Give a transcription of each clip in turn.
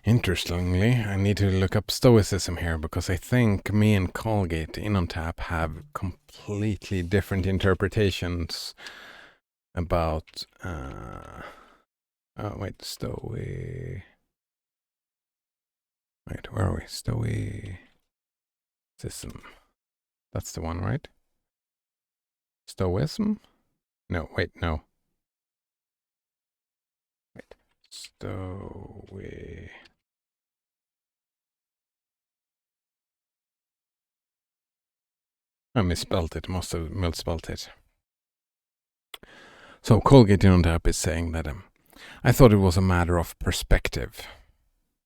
Interestingly, I need to look up Stoicism here because I think me and Colgate in on tap have completely different interpretations about. Oh wait, Wait, where are we? Stoicism. That's the one, right? Stoicism? No, wait, no. Wait. I misspelled it. Must have misspelled it. So Colgate on tap is saying that I thought it was a matter of perspective.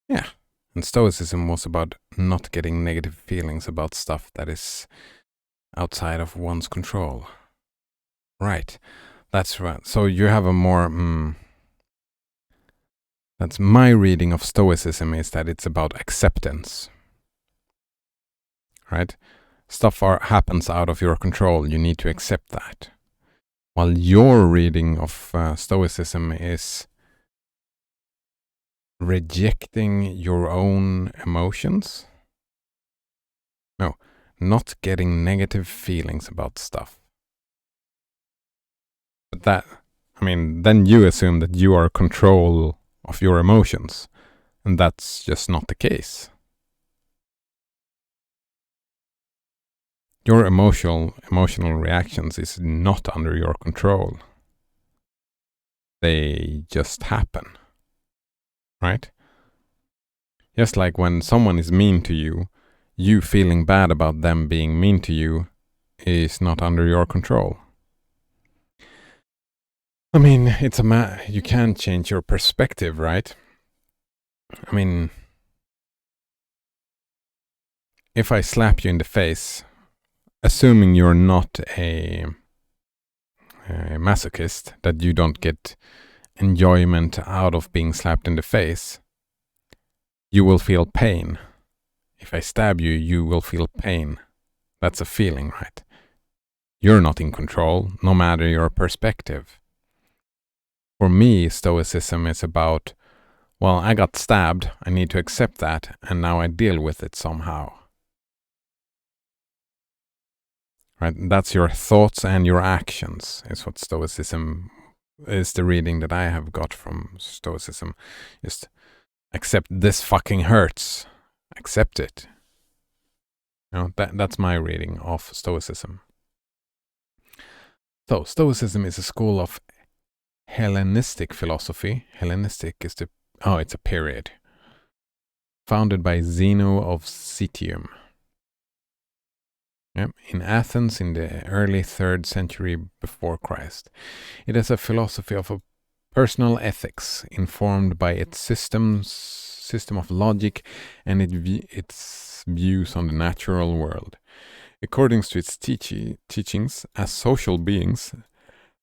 Yeah. And Stoicism was about not getting negative feelings about stuff that is outside of one's control. Right. That's right. So you have a more. That's my reading of Stoicism is that it's about acceptance. Right? Stuff happens out of your control. You need to accept that. While your reading of Stoicism is rejecting your own emotions. No, not getting negative feelings about stuff. But then you assume that you are in control of your emotions, and that's just not the case. Your emotional reactions is not under your control. They just happen. Right? Just like when someone is mean to you, you feeling bad about them being mean to you is not under your control. I mean, you can't change your perspective, right? I mean, if I slap you in the face, assuming you're not a masochist, that you don't get enjoyment out of being slapped in the face, you will feel pain. If I stab you, you will feel pain. That's a feeling, right? You're not in control, no matter your perspective. For me, Stoicism is about, well, I got stabbed, I need to accept that, and now I deal with it somehow. Right? That's your thoughts and your actions, is what Stoicism is, the reading that I have got from Stoicism. Just accept this fucking hurts. Accept it. That's my reading of Stoicism. So, Stoicism is a school of Hellenistic philosophy. Hellenistic is it's a period. Founded by Zeno of Citium. In Athens in the early 3rd century before Christ. It is a philosophy of a personal ethics informed by its system of logic and its views on the natural world. According to its teachings, as social beings,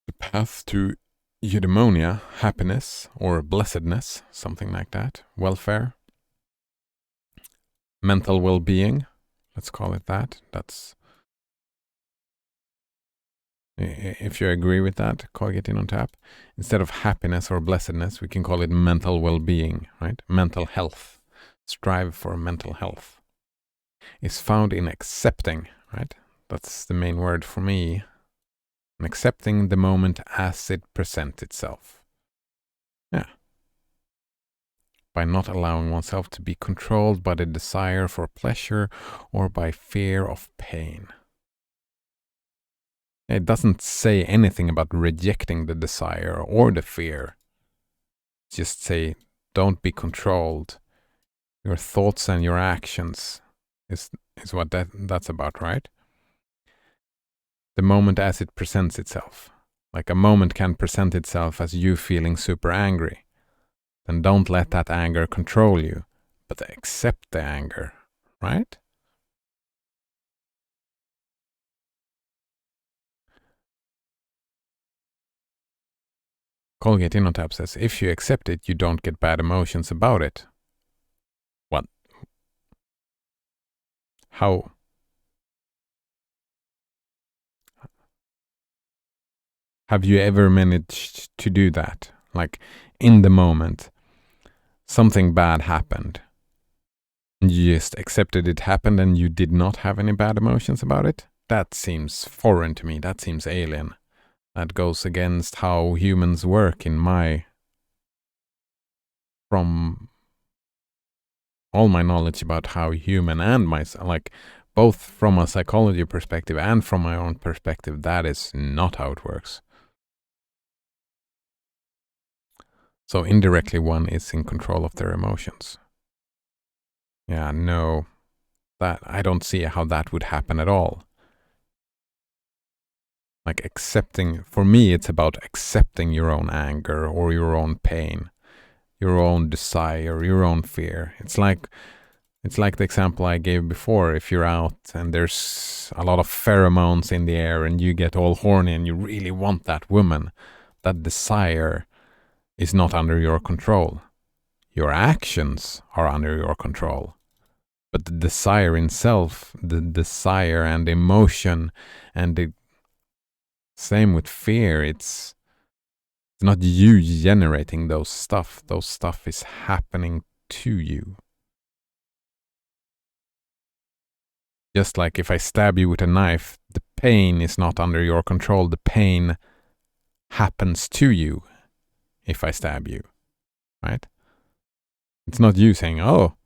the path to eudaimonia, happiness or blessedness, something like that, welfare, mental well-being, let's call it that. That's, if you agree with that, Colgate in on tap. Instead of happiness or blessedness, we can call it mental well-being, right? Mental health. Strive for mental health. Is found in accepting, right? That's the main word for me. And accepting the moment as it presents itself. Yeah. By not allowing oneself to be controlled by the desire for pleasure or by fear of pain. It doesn't say anything about rejecting the desire or the fear. Just say, don't be controlled. Your thoughts and your actions is what that's about, right? The moment as it presents itself. Like a moment can present itself as you feeling super angry. Then don't let that anger control you, but accept the anger, right? Colgate in on tap says, if you accept it, you don't get bad emotions about it. What? How? Have you ever managed to do that? Like, in the moment, something bad happened. You just accepted it happened and you did not have any bad emotions about it. That seems foreign to me. That seems alien. That goes against how humans work from all my knowledge about how human and like both from a psychology perspective and from my own perspective, that is not how it works. So indirectly one is in control of their emotions. Yeah, no, that I don't see how that would happen at all. Like accepting, for me, it's about accepting your own anger or your own pain, your own desire, your own fear. It's like the example I gave before. If you're out and there's a lot of pheromones in the air and you get all horny and you really want that woman, that desire is not under your control. Your actions are under your control. But the desire in self, the desire and emotion, and the same with fear, it's not you generating those stuff. Those stuff is happening to you. Just like if I stab you with a knife, the pain is not under your control. The pain happens to you if I stab you, right? It's not you saying, "Oh,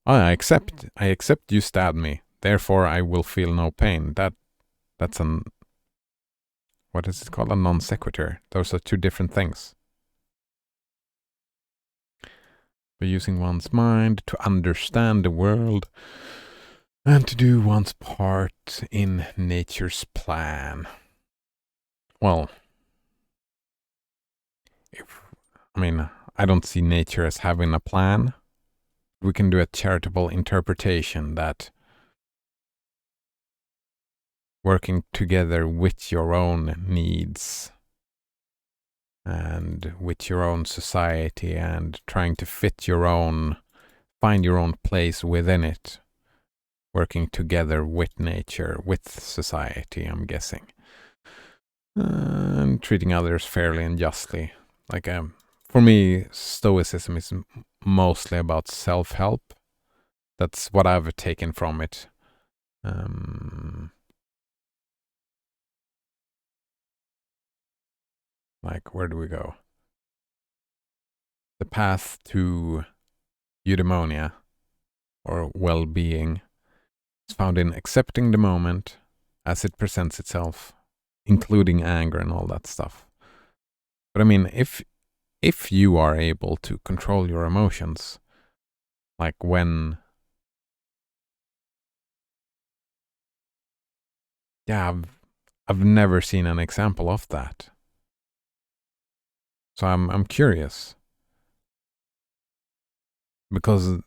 I accept you stabbed me, therefore I will feel no pain." That's an, what is it called? A non sequitur. Those are two different things. By using one's mind to understand the world and to do one's part in nature's plan. Well, I don't see nature as having a plan. We can do a charitable interpretation that working together with your own needs and with your own society and trying to find your own place within it, working together with nature, with society, I'm guessing, and treating others fairly and justly. Like, for me, Stoicism is mostly about self-help. That's what I've taken from it. Like, where do we go? The path to eudaimonia, or well-being, is found in accepting the moment as it presents itself, including anger and all that stuff. But I mean, if you are able to control your emotions, like when, yeah, I've never seen an example of that. So I'm curious, because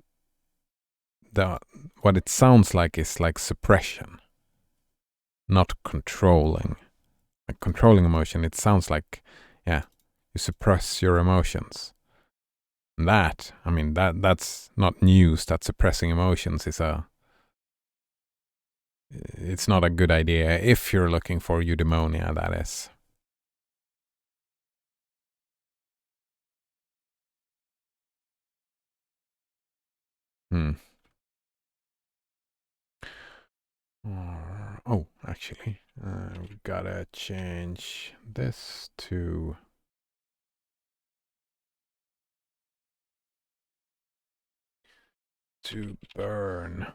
what it sounds like is like suppression, not controlling. Like controlling emotion, it sounds like, yeah, you suppress your emotions. And that's not news. That suppressing emotions it's not a good idea if you're looking for eudaimonia, that is. Oh, actually, we gotta change this to burn.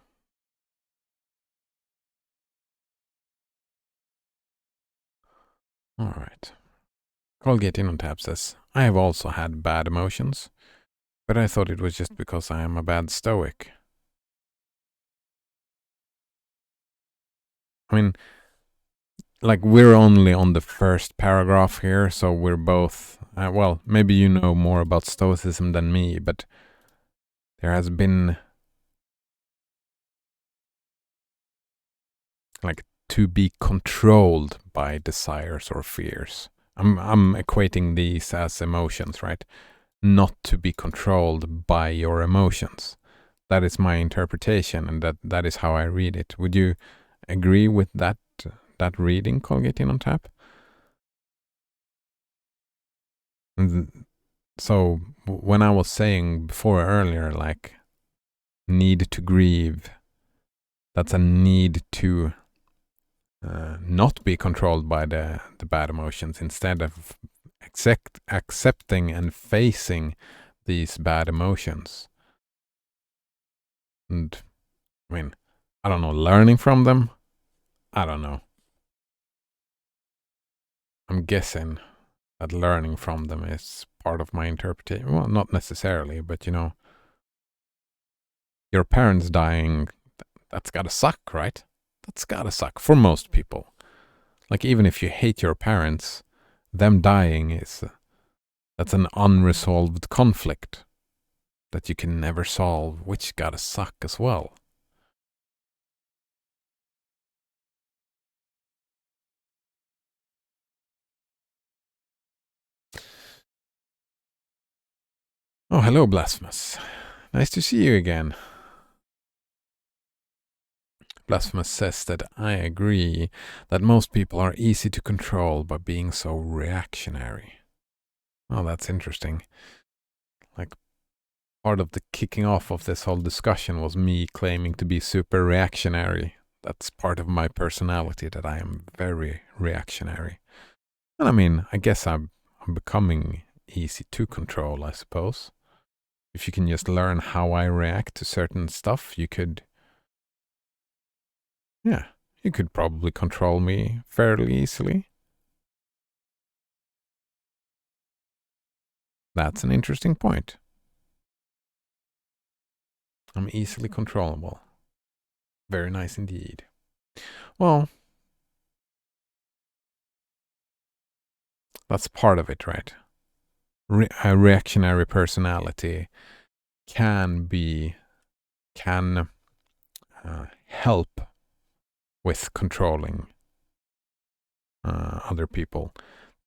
All right. Colgate in on tab says, I have also had bad emotions, but I thought it was just because I am a bad stoic. I mean, like, we're only on the first paragraph here, so we're both, well, maybe you know more about stoicism than me, but there has been, like, to be controlled by desires or fears. I'm equating these as emotions, right? Not to be controlled by your emotions. That is my interpretation, and that is how I read it. Would you agree with that reading, Colgate in on tap? So when I was saying before earlier, like, need to grieve, that's a need to not be controlled by the bad emotions, instead of accepting and facing these bad emotions. And I mean, I don't know, learning from them, I don't know. I'm guessing that learning from them is part of my interpretation. Well, not necessarily, but your parents dying, that's gotta suck, right? That's gotta suck for most people. Like, even if you hate your parents, them dying that's an unresolved conflict that you can never solve, which gotta suck as well. Oh, hello, Blasphemous. Nice to see you again. Blasphemous says that I agree that most people are easy to control by being so reactionary. Oh, that's interesting. Like, part of the kicking off of this whole discussion was me claiming to be super reactionary. That's part of my personality, that I am very reactionary. And I mean, I guess I'm becoming easy to control, I suppose. If you can just learn how I react to certain stuff, you could probably control me fairly easily. That's an interesting point. I'm easily controllable. Very nice indeed. Well, that's part of it, right? A reactionary personality can help with controlling other people.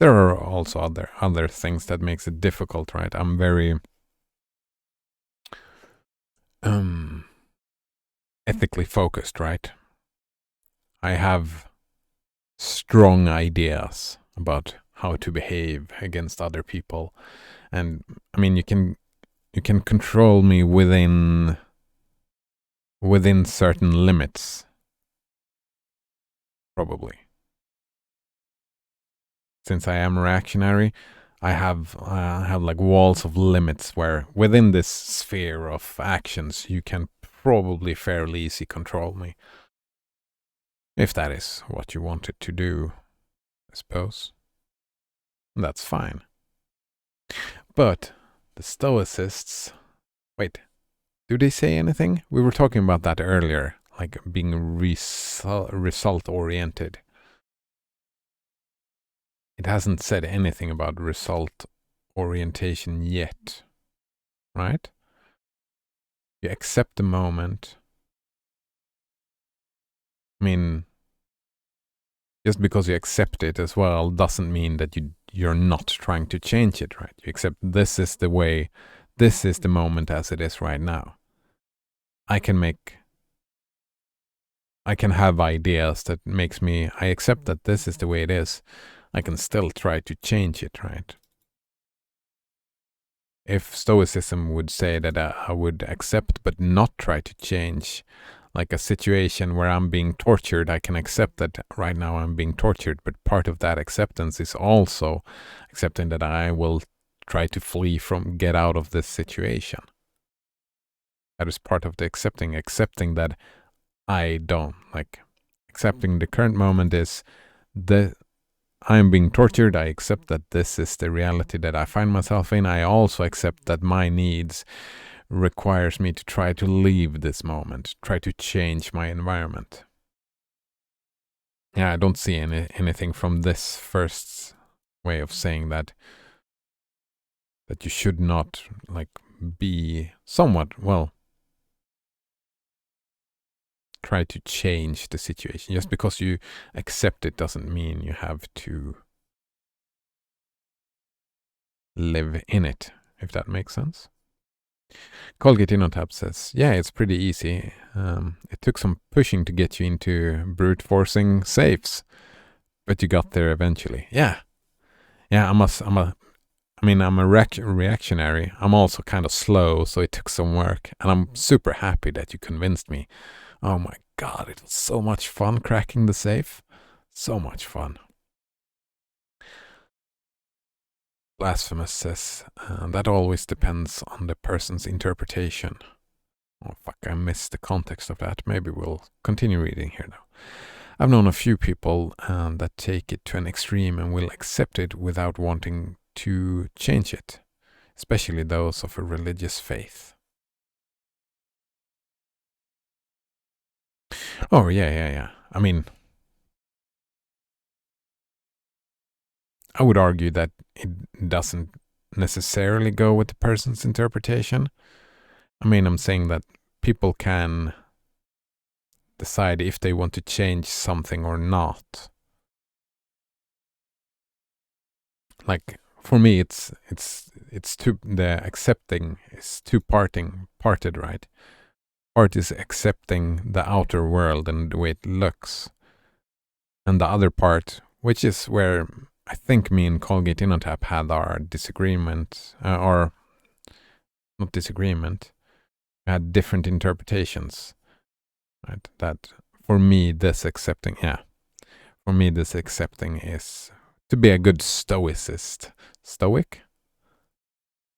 There are also other things that makes it difficult, right? I'm very ethically focused, right? I have strong ideas about how to behave against other people, and I mean, you can control me within certain limits, probably. Since I am reactionary, I have like walls of limits where within this sphere of actions you can probably fairly easy control me, if that is what you wanted to do, I suppose. That's fine. But the Stoicists, wait, do they say anything? We were talking about that earlier, like being result oriented. It hasn't said anything about result orientation yet, right? You accept the moment. I mean, just because you accept it as well doesn't mean that you're not trying to change it, right? You accept this is the way, this is the moment as it is right now. I can have ideas that makes me, I accept that this is the way it is. I can still try to change it, right? If Stoicism would say that I would accept but not try to change, like a situation where I'm being tortured, I can accept that right now I'm being tortured, but part of that acceptance is also accepting that I will try to get out of this situation. That is part of the accepting that I don't, like, accepting the current moment is I am being tortured. I accept that this is the reality that I find myself in. I also accept that my needs requires me to try to leave this moment, try to change my environment. Yeah, I don't see anything from this first way of saying that you should not, like, be somewhat, well, try to change the situation. Just because you accept it doesn't mean you have to live in it, if that makes sense. Colgate InnoTap says, yeah, it's pretty easy. It took some pushing to get you into brute forcing safes, but you got there eventually. Yeah, I'm I mean, I'm a reactionary. I'm also kind of slow, so it took some work. And I'm super happy that you convinced me. Oh my God, it was so much fun cracking the safe. So much fun. Blasphemous says, that always depends on the person's interpretation. Oh, fuck, I missed the context of that. Maybe we'll continue reading here now. I've known a few people that take it to an extreme and will accept it without wanting to change it, especially those of a religious faith. Oh, yeah. I mean, I would argue that it doesn't necessarily go with the person's interpretation. I mean, I'm saying that people can decide if they want to change something or not. Like for me, it's the accepting is parted, right? Part is accepting the outer world and the way it looks, and the other part, which is where I think me and Colgate Innotap had our disagreement, or not disagreement. We had different interpretations, right? That for me, this accepting is to be a good stoicist. Stoic?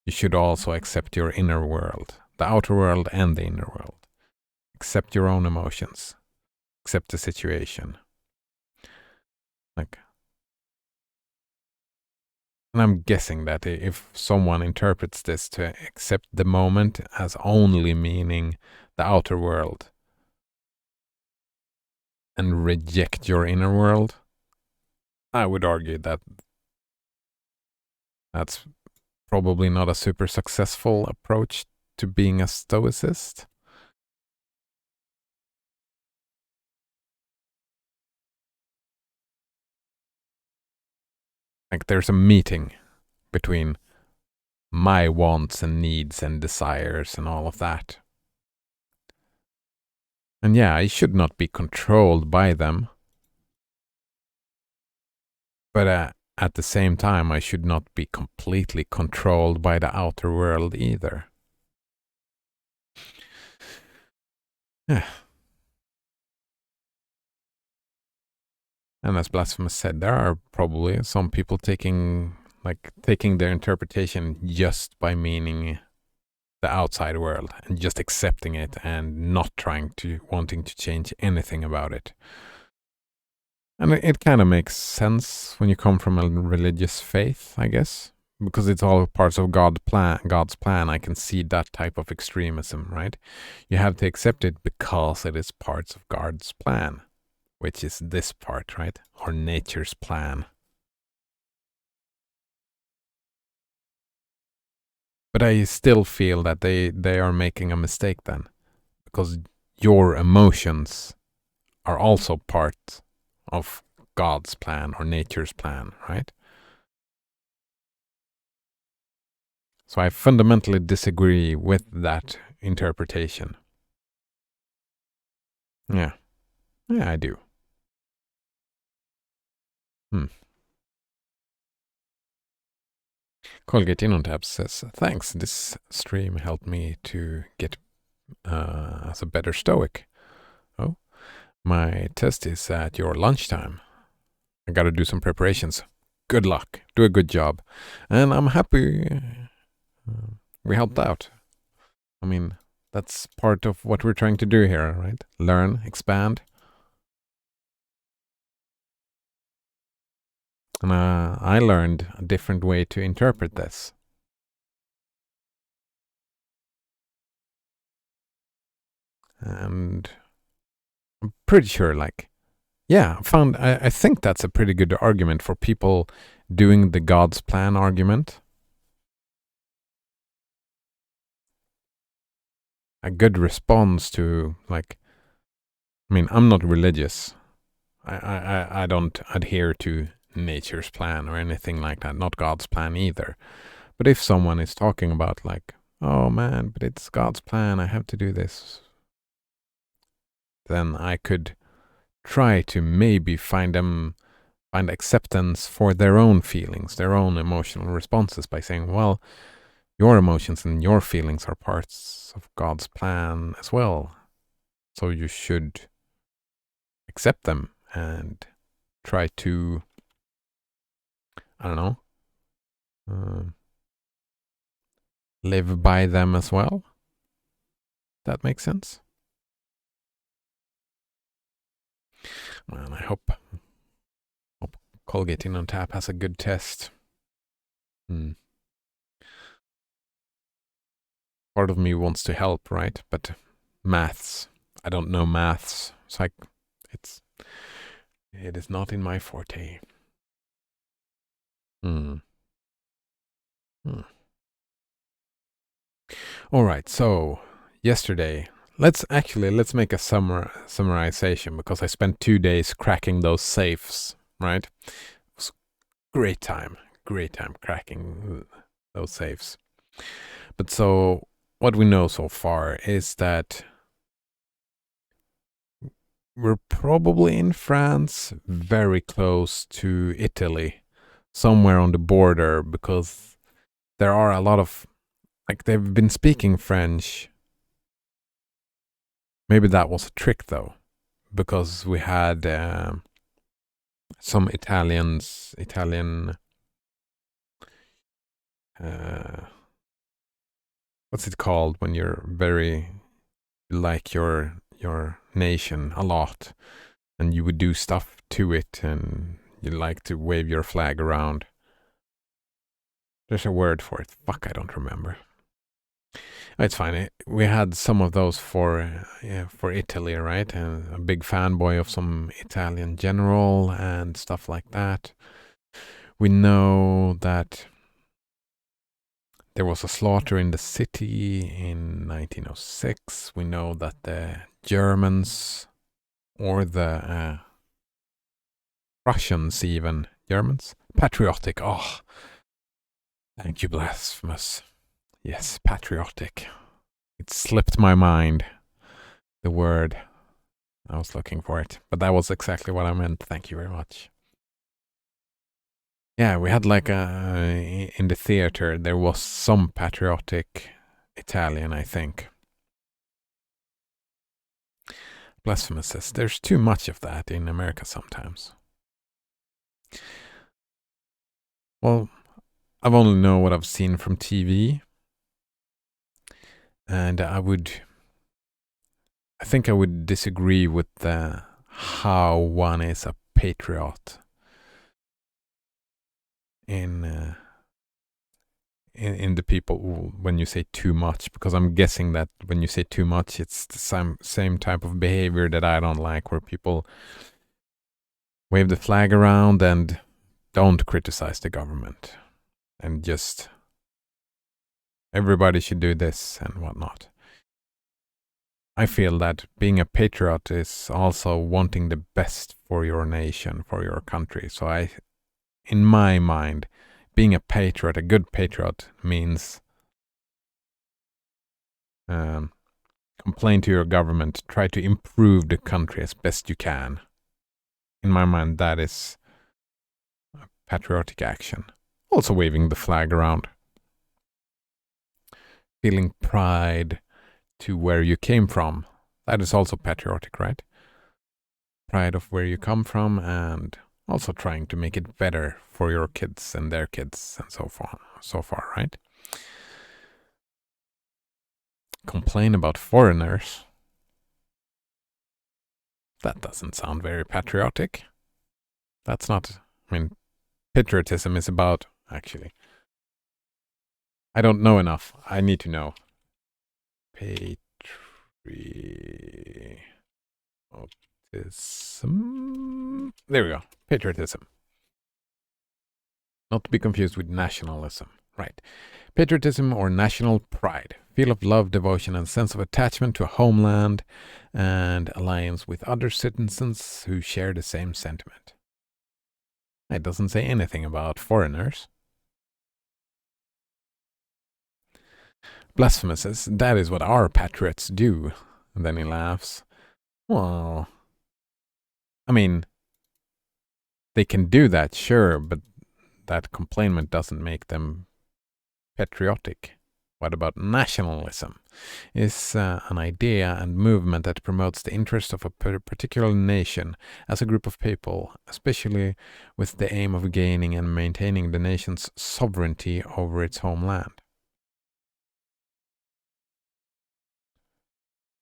You should also accept your inner world, the outer world and the inner world. Accept your own emotions. Accept the situation. And I'm guessing that if someone interprets this to accept the moment as only meaning the outer world and reject your inner world, I would argue that that's probably not a super successful approach to being a stoicist. Like there's a meeting between my wants and needs and desires and all of that. And yeah, I should not be controlled by them. But at the same time, I should not be completely controlled by the outer world either. Yeah. And as Blasphemous said, there are probably some people taking their interpretation just by meaning the outside world and just accepting it and not wanting to change anything about it. And it kind of makes sense when you come from a religious faith, I guess, because it's all parts of God's plan. I can see that type of extremism, right? You have to accept it because it is parts of God's plan, which is this part, right? Or nature's plan. But I still feel that they are making a mistake then, because your emotions are also part of God's plan or nature's plan, right? So I fundamentally disagree with that interpretation. Yeah, I do. Colgate Innotap says, thanks, this stream helped me to get as a better stoic. Oh, my test is at your lunchtime. I gotta do some preparations. Good luck. Do a good job. And I'm happy we helped out. I mean, that's part of what we're trying to do here, right? Learn, expand. And I learned a different way to interpret this. And I'm pretty sure, I think that's a pretty good argument for people doing the God's plan argument. A good response to, I'm not religious. I don't adhere to nature's plan or anything like that, not God's plan either. But if someone is talking about oh man, but it's God's plan, I have to do this, then I could try to maybe find them find acceptance for their own feelings, their own emotional responses by saying, well, your emotions and your feelings are parts of God's plan as well. So you should accept them and try to, I don't know, live by them as well. That makes sense. Well, I hope Colgate In on Tap has a good test. Part of me wants to help, right? But maths, I don't know maths. It's like it is not in my forte. All right, so yesterday, let's make a summarization, because I spent 2 days cracking those safes, right? It was great time cracking those safes. But so what we know so far is that we're probably in France, very close to Italy, somewhere on the border, because there are a lot of, like, they've been speaking French. Maybe that was a trick, though, because we had some Italian, what's it called when you're very like your nation a lot, and you would do stuff to it, and you like to wave your flag around. There's a word for it. Fuck, I don't remember. It's fine. We had some of those for Italy, right? And a big fanboy of some Italian general and stuff like that. We know that there was a slaughter in the city in 1906. We know that the Germans, or the Russians even, Germans? Patriotic. Oh, thank you, Blasphemous. Yes, patriotic. It slipped my mind, the word. I was looking for it, but that was exactly what I meant. Thank you very much. Yeah, we had like in the theater, there was some patriotic Italian, I think. Blasphemous says there's too much of that in America sometimes. Well, I've only know what I've seen from TV, and I think I would disagree with how one is a patriot in the people when you say too much, because I'm guessing that when you say too much, it's the same type of behavior that I don't like, where people wave the flag around and don't criticize the government, and just everybody should do this and whatnot. I feel that being a patriot is also wanting the best for your nation, for your country. So in my mind, being a patriot, a good patriot, means complain to your government, try to improve the country as best you can. In my mind, that is a patriotic action. Also waving the flag around. Feeling pride to where you came from. That is also patriotic, right? Pride of where you come from, and also trying to make it better for your kids and their kids and so far, right? Complain about foreigners. That doesn't sound very patriotic. That's not, I mean, patriotism is about, actually, I don't know enough. I need to know. Patriotism. There we go. Patriotism. Not to be confused with nationalism. Right. Patriotism, or national pride. Feel of love, devotion, and sense of attachment to a homeland, and alliance with other citizens who share the same sentiment. It doesn't say anything about foreigners. Blasphemous says, that is what our patriots do. And then he laughs. Well, I mean, They can do that, sure, but that complainment doesn't make them patriotic. What about nationalism? Is an idea and movement that promotes the interest of a particular nation as a group of people, especially with the aim of gaining and maintaining the nation's sovereignty over its homeland.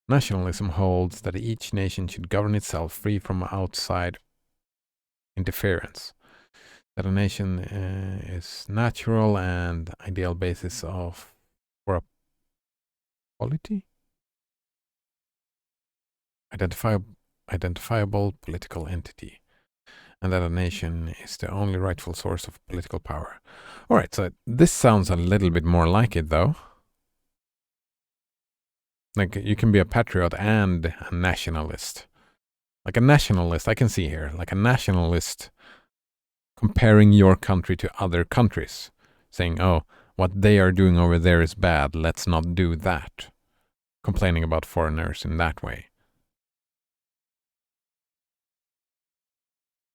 Nationalism holds that each nation should govern itself free from outside interference. That a nation is natural and ideal basis for a polity? Identifiable political entity, and that a nation is the only rightful source of political power. All right, so this sounds a little bit more like it, though. Like, you can be a patriot and a nationalist. Like a nationalist, I can see here, like a nationalist comparing your country to other countries, saying, oh, what they are doing over there is bad, let's not do that. Complaining about foreigners in that way.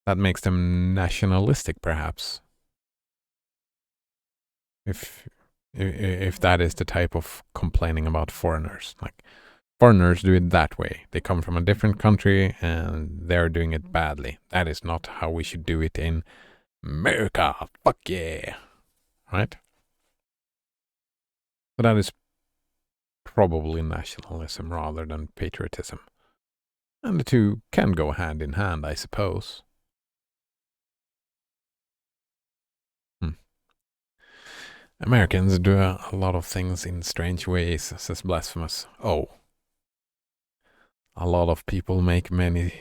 That makes them nationalistic, perhaps. If that is the type of complaining about foreigners. Like, foreigners do it that way. They come from a different country and they're doing it badly. That is not how we should do it in America. Fuck yeah. Right? But that is probably nationalism rather than patriotism. And the two can go hand in hand, I suppose. Americans do a lot of things in strange ways, says Blasphemous. Oh. A lot of people make many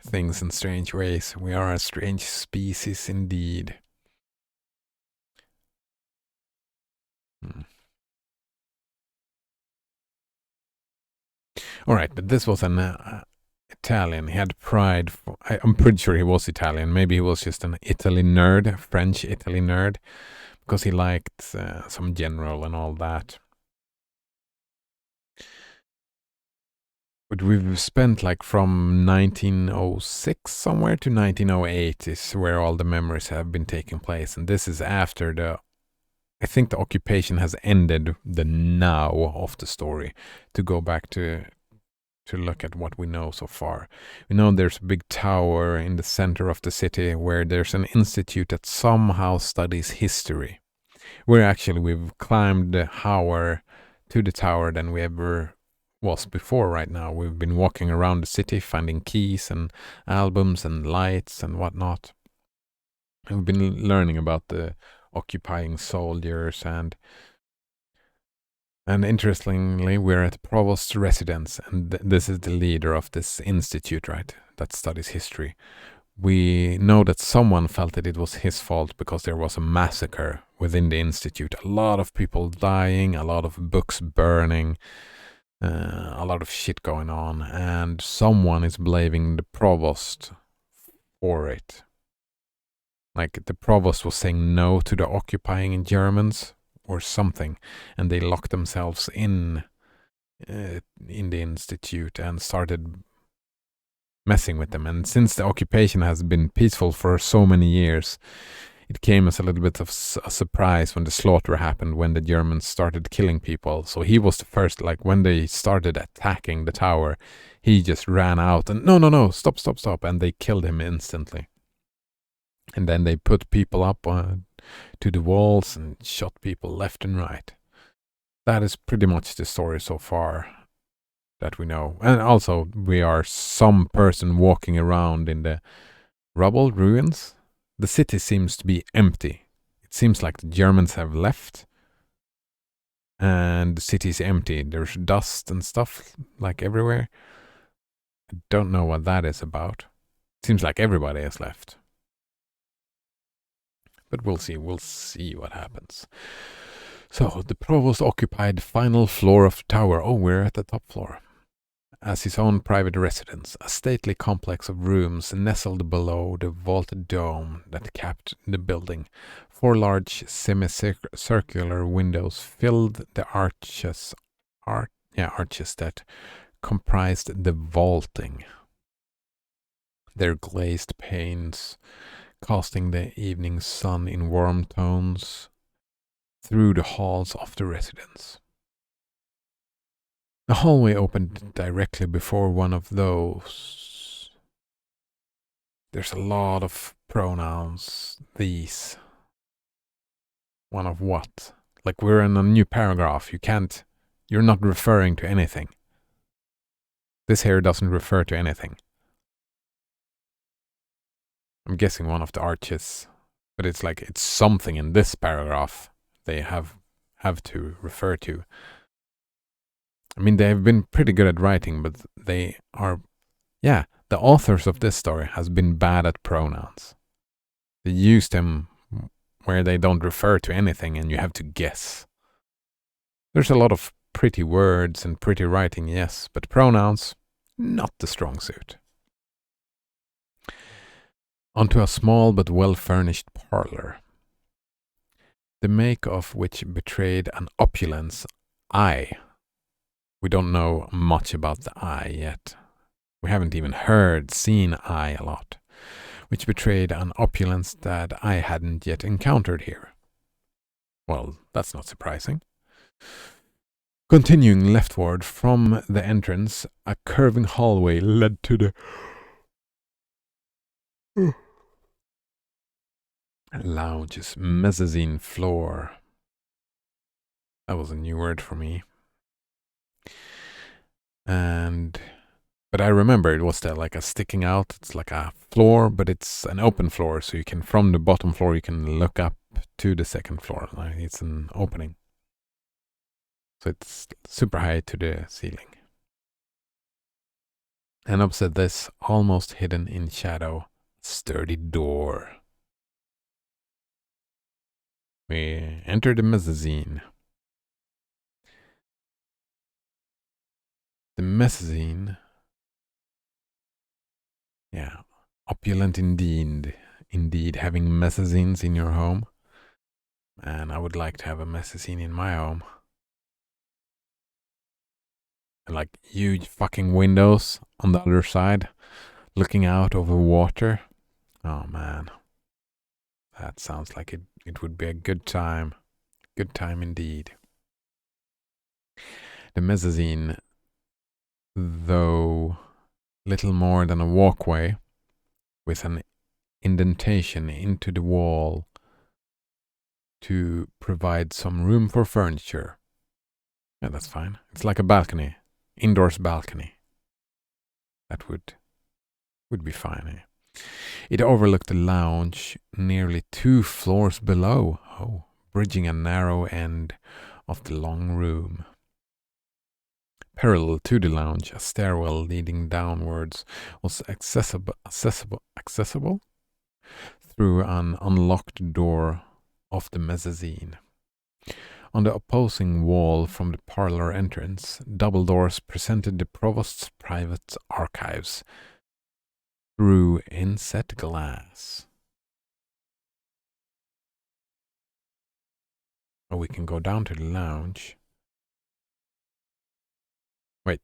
things in strange ways. We are a strange species indeed. All right, but this was an Italian. He had pride. I'm pretty sure he was Italian. Maybe he was just an Italy nerd, French Italy nerd, because he liked some general and all that. But we've spent like from 1906 somewhere to 1908 is where all the memories have been taking place. And this is after I think the occupation has ended the now of the story. To go back to look at what we know so far. We know there's a big tower in the center of the city where there's an institute that somehow studies history. We've climbed higher to the tower than we ever was before right now. We've been walking around the city finding keys and albums and lights and whatnot. We've been learning about the occupying soldiers and interestingly, we're at the provost's residence, and this is the leader of this institute, right, that studies history. We know that someone felt that it was his fault because there was a massacre within the institute. A lot of people dying, a lot of books burning, a lot of shit going on, and someone is blaming the provost for it. Like, the provost was saying no to the occupying Germans or something, and they locked themselves in the institute and started messing with them. And since the occupation has been peaceful for so many years, it came as a little bit of a surprise when the slaughter happened, when the Germans started killing people. So he was the first, like when they started attacking the tower, he just ran out and no, stop, and they killed him instantly. And then they put people up to the walls and shot people left and right. That is pretty much the story so far that we know. And also, we are some person walking around in the rubble, ruins. The city seems to be empty. It seems like the Germans have left and the city is empty. There's dust and stuff like everywhere. I don't know what that is about. It seems like everybody has left. But we'll see what happens. So, the provost occupied the final floor of the tower. Oh, we're at the top floor. As his own private residence, a stately complex of rooms nestled below the vaulted dome that capped the building. 4 large semicircular windows filled the arches that comprised the vaulting. their glazed panes casting the evening sun in warm tones through the halls of the residence. The hallway opened directly before one of those. There's a lot of pronouns. These. One of what? Like we're in a new paragraph. You're not referring to anything. This here doesn't refer to anything. I'm guessing one of the arches, but it's like it's something in this paragraph they have to refer to. I mean, they've been pretty good at writing, but the authors of this story has been bad at pronouns. They use them where they don't refer to anything and you have to guess. There's a lot of pretty words and pretty writing, yes, but pronouns, not the strong suit. Onto a small but well-furnished parlor, the make of which betrayed an opulence we don't know much about the eye yet. We haven't even seen eye a lot, which betrayed an opulence that I hadn't yet encountered here. Well, that's not surprising. Continuing leftward from the entrance, a curving hallway led to the lounge's mezzanine floor. That was a new word for me. But I remember it was like a sticking out. It's like a floor, but it's an open floor, so you can, from the bottom floor, you can look up to the second floor. Like it's an opening. So it's super high to the ceiling. And opposite this, almost hidden in shadow, sturdy door. We enter the mezzanine. The mezzanine, yeah, opulent indeed, having mezzanines in your home. And I would like to have a mezzanine in my home. And like huge fucking windows on the other side, looking out over water. Oh man, that sounds like it would be a good time. Good time indeed. The mezzanine, though little more than a walkway with an indentation into the wall to provide some room for furniture. Yeah, that's fine. It's like a balcony, indoors balcony. That would be fine. It overlooked the lounge nearly 2 floors below, bridging a narrow end of the long room. Parallel to the lounge, a stairwell leading downwards was accessible through an unlocked door of the mezzanine. On the opposing wall from the parlor entrance, double doors presented the provost's private archives through inset glass. Oh, we can go down to the lounge. Wait.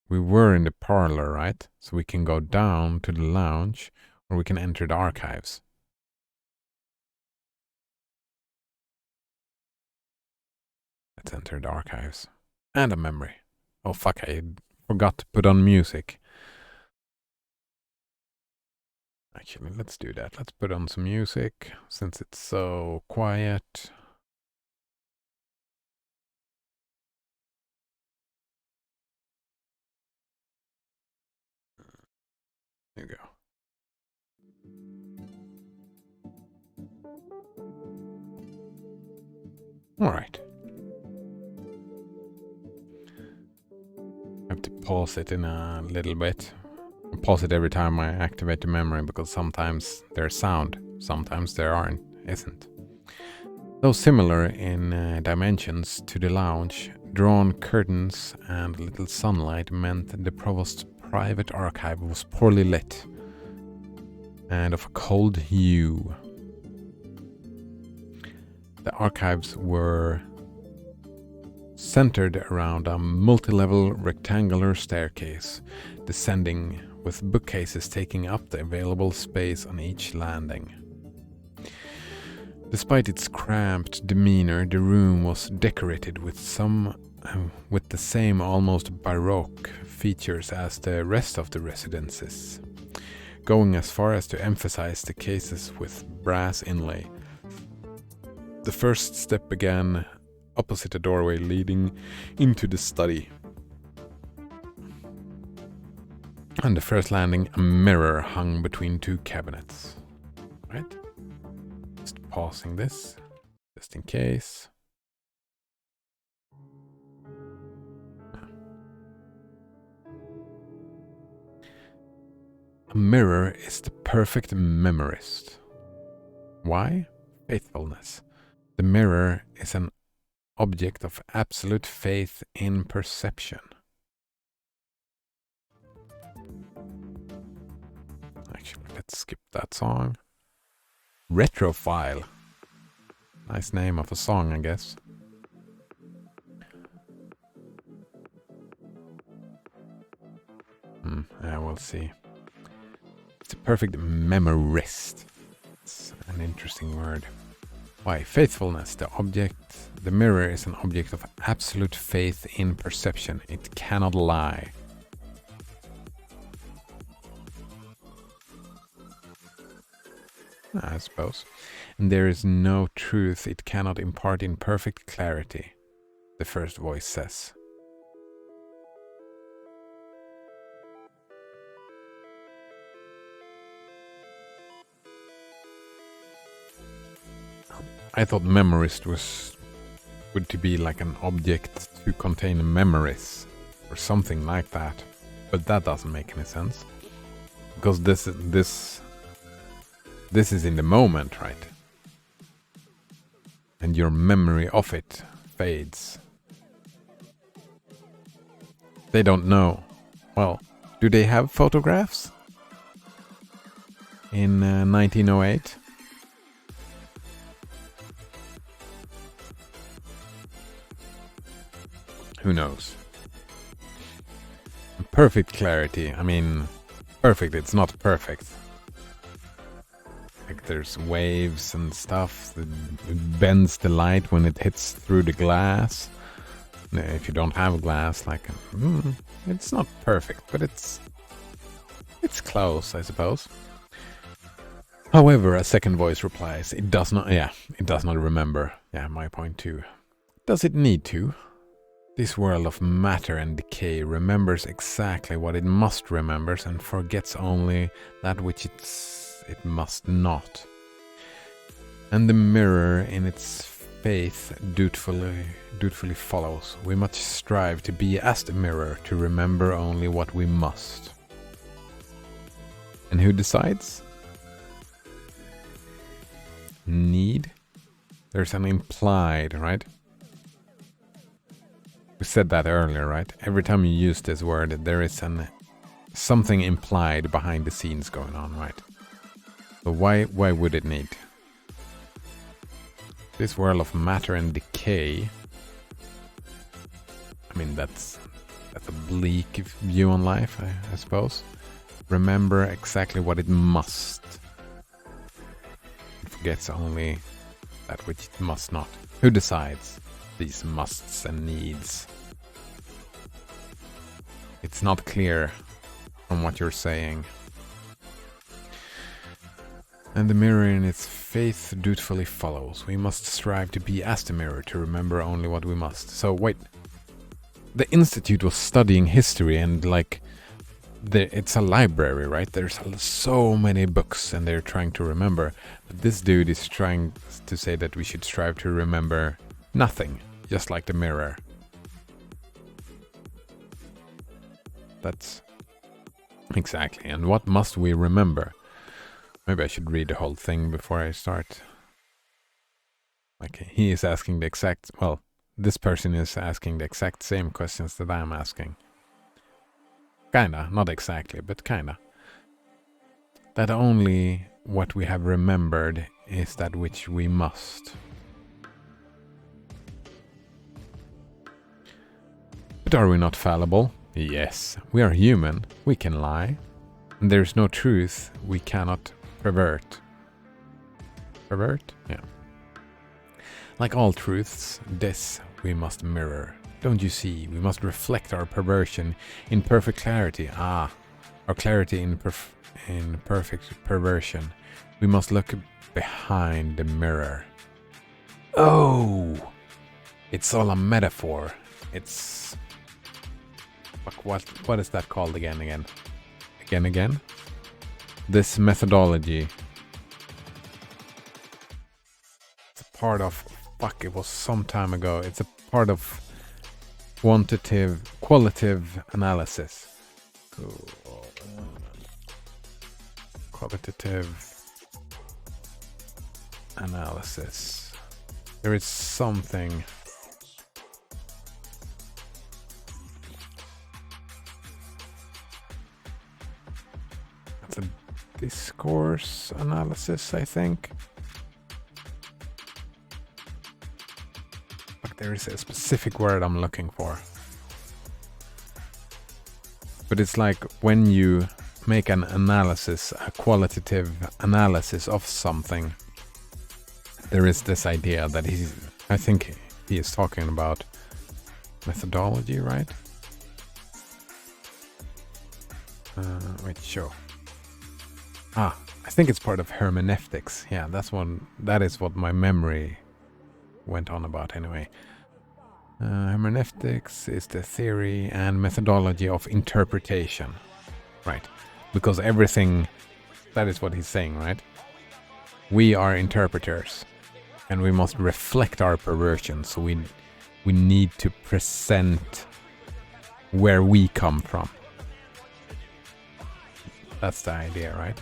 We were in the parlor, right? So we can go down to the lounge, or we can enter the archives. Let's enter the archives. And a memory. Oh fuck, I forgot to put on music. Actually, let's do that. Let's put on some music, since it's so quiet. There you go. All right. I have to pause it in a little bit. I pause it every time I activate the memory because sometimes there's sound, sometimes there isn't. Though similar in dimensions to the lounge, drawn curtains and little sunlight meant the provost's private archive was poorly lit and of a cold hue. The archives were centered around a multi-level rectangular staircase, descending with bookcases taking up the available space on each landing. Despite its cramped demeanor, the room was decorated with the same almost baroque features as the rest of the residences, going as far as to emphasize the cases with brass inlay. The first step began opposite a doorway leading into the study. On the first landing, a mirror hung between two cabinets. Right? Just pausing this, just in case. A mirror is the perfect memorist. Why? Faithfulness. The mirror is an object of absolute faith in perception. Actually, let's skip that song. Retrophile. Nice name of a song, I guess. Yeah, we'll see. It's a perfect memorist. It's an interesting word. Why? Faithfulness. The mirror is an object of absolute faith in perception. It cannot lie. I suppose. And there is no truth it cannot impart in perfect clarity, the first voice says. I thought memorist would to be like an object to contain memories or something like that, but that doesn't make any sense because this is in the moment, right? And your memory of it fades. They don't know. Well, do they have photographs in 1908? Who knows? Perfect clarity. I mean, perfect. It's not perfect. Like there's waves and stuff. It bends the light when it hits through the glass. If you don't have glass, like it's not perfect, but it's close, I suppose. However, a second voice replies, it does not remember. Yeah, my point too. Does it need to? This world of matter and decay remembers exactly what it must remember and forgets only that which it must not. And the mirror in its faith dutifully follows. We must strive to be as the mirror, to remember only what we must. And who decides? Need? There's an implied, right? We said that earlier, right? Every time you use this word, there is something implied behind the scenes going on, right? So why would it need? This world of matter and decay. I mean, that's a bleak view on life, I suppose. Remember exactly what it must. It forgets only that which it must not. Who decides these musts and needs? It's not clear from what you're saying. And the mirror in its faith dutifully follows. We must strive to be as the mirror, to remember only what we must. So wait, the Institute was studying history and it's a library, right? There's so many books and they're trying to remember. But this dude is trying to say that we should strive to remember nothing, just like the mirror. That's exactly. And what must we remember? Maybe I should read the whole thing before I start. Like, he is asking this person is asking the exact same questions that I'm asking. Kinda, not exactly, but kinda. That only what we have remembered is that which we must. But are we not fallible? Yes, we are human. We can lie. And there's no truth we cannot pervert. Pervert? Yeah. Like all truths, this we must mirror. Don't you see? We must reflect our perversion in perfect clarity. Our clarity in perfect perversion. We must look behind the mirror. Oh! It's all a metaphor. It's... What is that called again? This methodology. It's a part of... it was some time ago. It's a part of qualitative analysis. Qualitative analysis. There is something... It's a discourse analysis, I think. But there is a specific word I'm looking for. But it's like when you make an analysis, a qualitative analysis of something, there is this idea that I think he is talking about methodology, right? Wait, show. I think it's part of hermeneutics. Yeah, that is what my memory went on about anyway. Hermeneutics is the theory and methodology of interpretation. Right. Because everything, that is what he's saying, right? We are interpreters and we must reflect our perversion. So we need to present where we come from. That's the idea, right?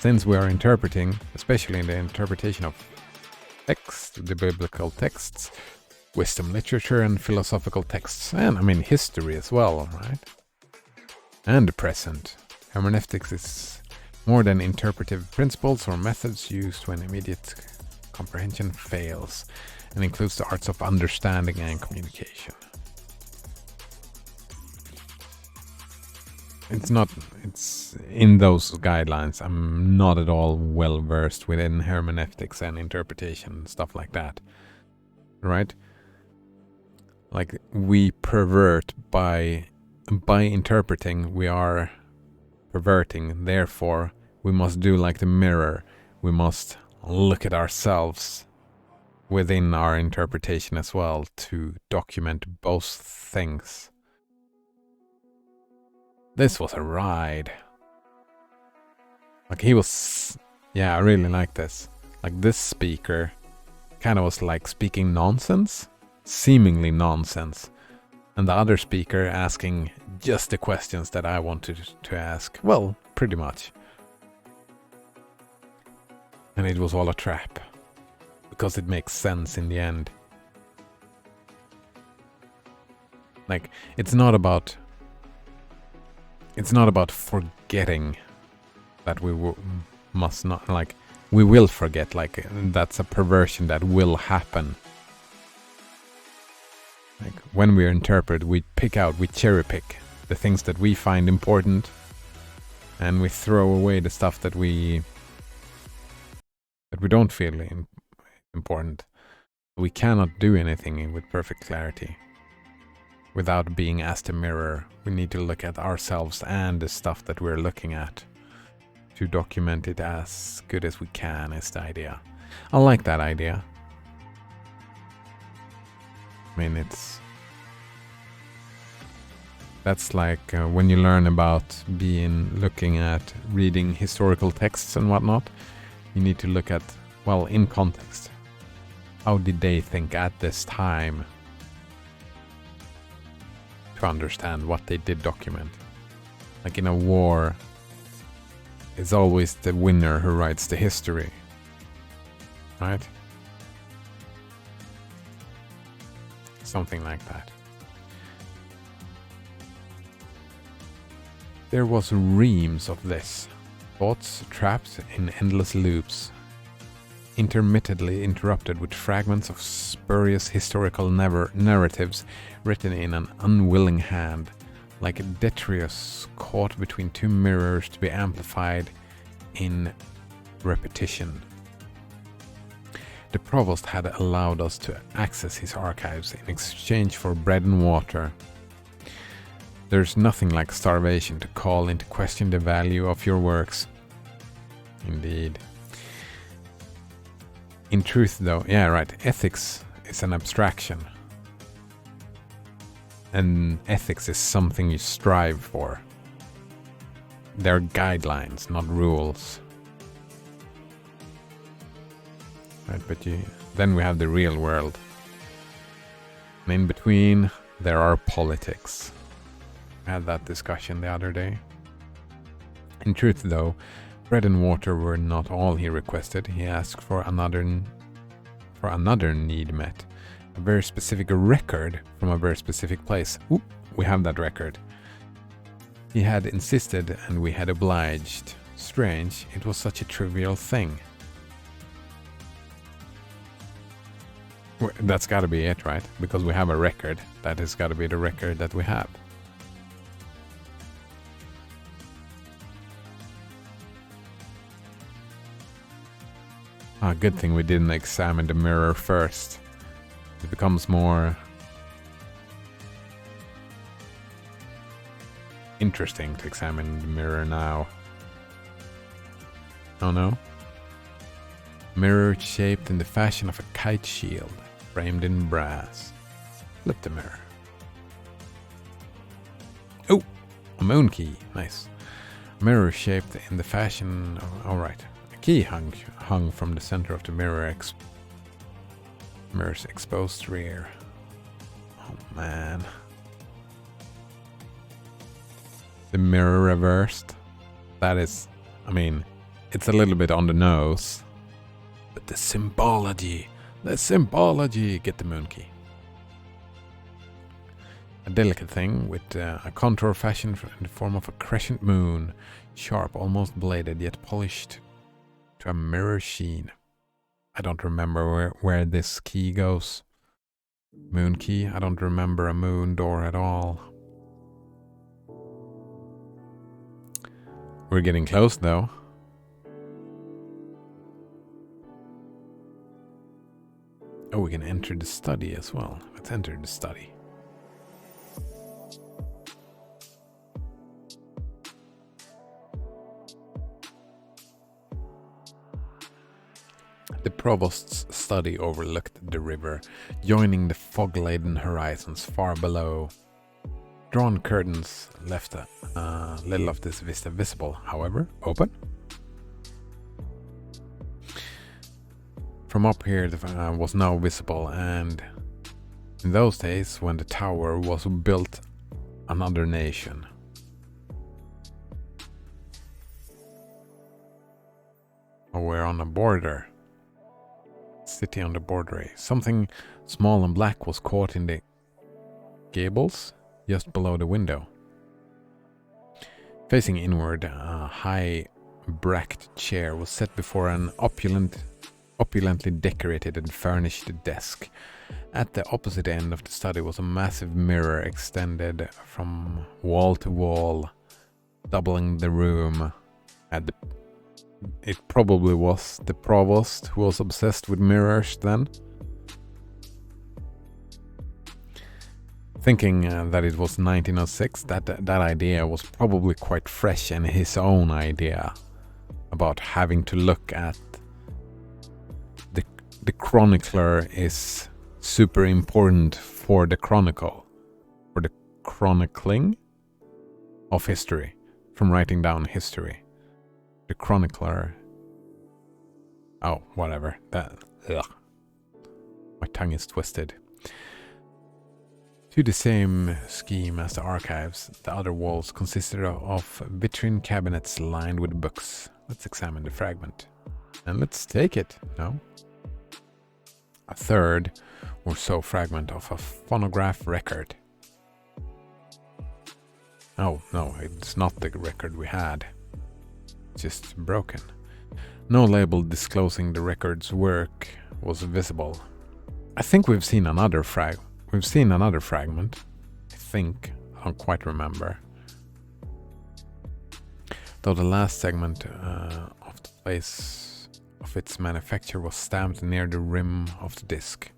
Since we are interpreting, especially in the interpretation of text, the biblical texts, wisdom literature and philosophical texts, and I mean history as well, right? And the present. Hermeneutics is more than interpretive principles or methods used when immediate comprehension fails, and includes the arts of understanding and communication. It's in those guidelines. I'm not at all well versed within hermeneutics and interpretation and stuff like that. Right? Like we pervert by interpreting, we are perverting. Therefore, we must do like the mirror. We must look at ourselves within our interpretation as well to document both things. This was a ride. Like he was... Yeah, I really like this. Like this speaker kind of was like speaking nonsense. Seemingly nonsense. And the other speaker asking just the questions that I wanted to ask. Well, pretty much. And it was all a trap. Because it makes sense in the end. Like, it's not about forgetting that we must not, like, we will forget, like, that's a perversion that will happen. Like, when we interpret, we cherry pick the things that we find important, and we throw away the stuff that we don't feel important. We cannot do anything with perfect clarity. Without being asked to mirror, we need to look at ourselves and the stuff that we're looking at to document it as good as we can is the idea. I like that idea. I mean, that's like when you learn about looking at reading historical texts and whatnot, you need to look at, well, in context. How did they think at this time? To understand what they did document. Like in a war, it's always the winner who writes the history. Right? Something like that. There was reams of this. Thoughts trapped in endless loops. intermittently interrupted with fragments of spurious historical narratives written in an unwilling hand, like a detritus caught between two mirrors to be amplified in repetition. The provost had allowed us to access his archives in exchange for bread and water. There's nothing like starvation to call into question the value of your works. Indeed. In truth, though, yeah, right, ethics is an abstraction. And ethics is something you strive for. They're guidelines, not rules. Right, but then we have the real world. And in between, there are politics. I had that discussion the other day. In truth, though, bread and water were not all he requested. He asked for another need met. A very specific record from a very specific place. Oop, we have that record. He had insisted and we had obliged. Strange, it was such a trivial thing. That's gotta be it, right? Because we have a record. That has gotta be the record that we have. Good thing we didn't examine the mirror first. It becomes more interesting to examine the mirror now. Oh no? Mirror shaped in the fashion of a kite shield, framed in brass. Flip the mirror. Oh! A moon key. Nice. Mirror shaped in the fashion of... Alright. A key hung from the center of the mirror's exposed rear. Oh man. The mirror reversed. That is... I mean, it's a little bit on the nose. But the symbology! Get the moon key. A delicate thing with a contour fashioned in the form of a crescent moon, sharp, almost bladed, yet polished to a mirror sheen. I don't remember where this key goes. Moon key? I don't remember a moon door at all. We're getting close though. Oh, we can enter the study as well. Let's enter the study. The provost's study overlooked the river, joining the fog-laden horizons far below. Drawn curtains left little of this vista visible, however, open. From up here was now visible, and in those days when the tower was built, another nation. Oh, we're on a border. City on the border. Something small and black was caught in the gables just below the window. Facing inward, a high bracked chair was set before an opulently decorated and furnished desk. At the opposite end of the study was a massive mirror extended from wall to wall, doubling the room. It probably was the provost who was obsessed with mirrors then. Thinking that it was 1906, that idea was probably quite fresh, and his own idea about having to look at the chronicler is super important for the chronicle, for the chronicling of history, from writing down history. The chronicler. Oh, whatever. My tongue is twisted. To the same scheme as the archives, the other walls consisted of vitrine cabinets lined with books. Let's examine the fragment. And let's take it, no? A third or so fragment of a phonograph record. Oh, no, it's not the record we had. Just broken. No label disclosing the record's work was visible. I think we've seen another fragment. I think. I don't quite remember. Though the last segment of the place of its manufacture was stamped near the rim of the disc.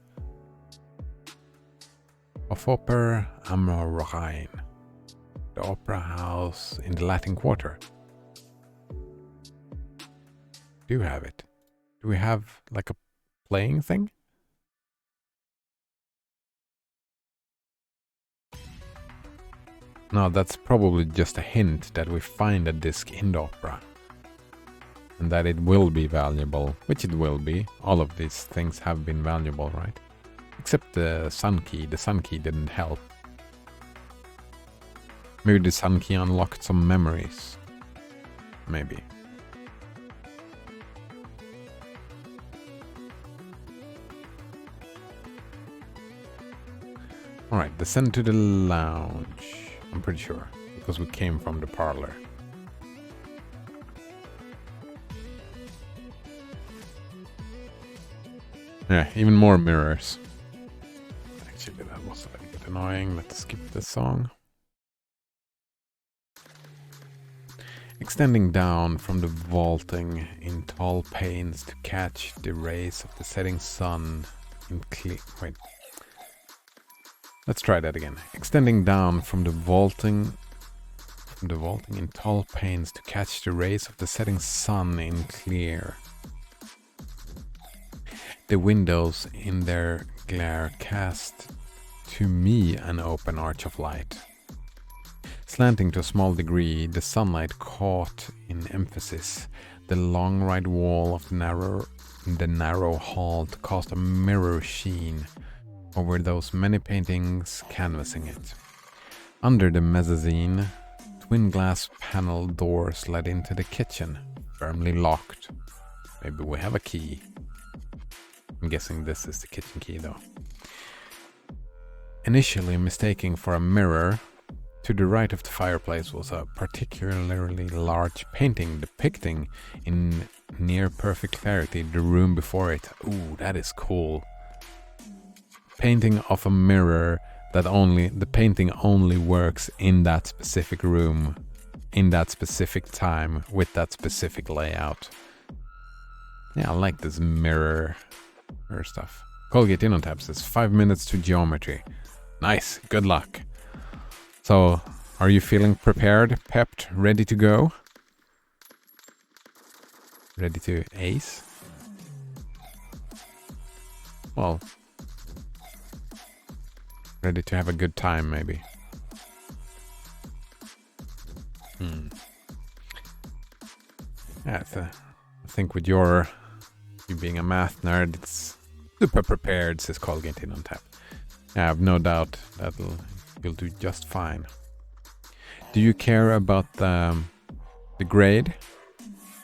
Of Oper am Rhein, the opera house in the Latin Quarter. Do you have it? Do we have like a playing thing? No, that's probably just a hint that we find a disc in the opera. And that it will be valuable, which it will be. All of these things have been valuable, right? Except the Sun Key. The Sun Key didn't help. Maybe the Sun Key unlocked some memories. Maybe. Alright, descend to the lounge. I'm pretty sure, because we came from the parlor. Yeah, even more mirrors. Actually, that was a little bit annoying. Let's skip this song. Extending down from the vaulting in tall panes to catch the rays of the setting sun in Wait. Let's try that again. Extending down from the vaulting in tall panes to catch the rays of the setting sun in clear. The windows in their glare cast to me an open arch of light. Slanting to a small degree, the sunlight caught in emphasis the long right wall of the narrow hall to cast a mirror sheen over those many paintings canvassing it. Under the mezzanine, twin glass panel doors led into the kitchen, firmly locked. Maybe we have a key. I'm guessing this is the kitchen key though. Initially mistaking for a mirror, to the right of the fireplace was a particularly large painting depicting in near perfect clarity the room before it. Ooh, that is cool. Painting of a mirror that the painting only works in that specific room, in that specific time, with that specific layout. Yeah, I like this mirror stuff. Colgate InnoTap says 5 minutes to geometry. Nice, good luck. So, are you feeling prepared, pepped, ready to go? Ready to ace? Well, ready to have a good time, maybe. Yeah, I think with you being a math nerd, it's super prepared, says Colgate InnoTap. I have no doubt that you'll do just fine. Do you care about the grade?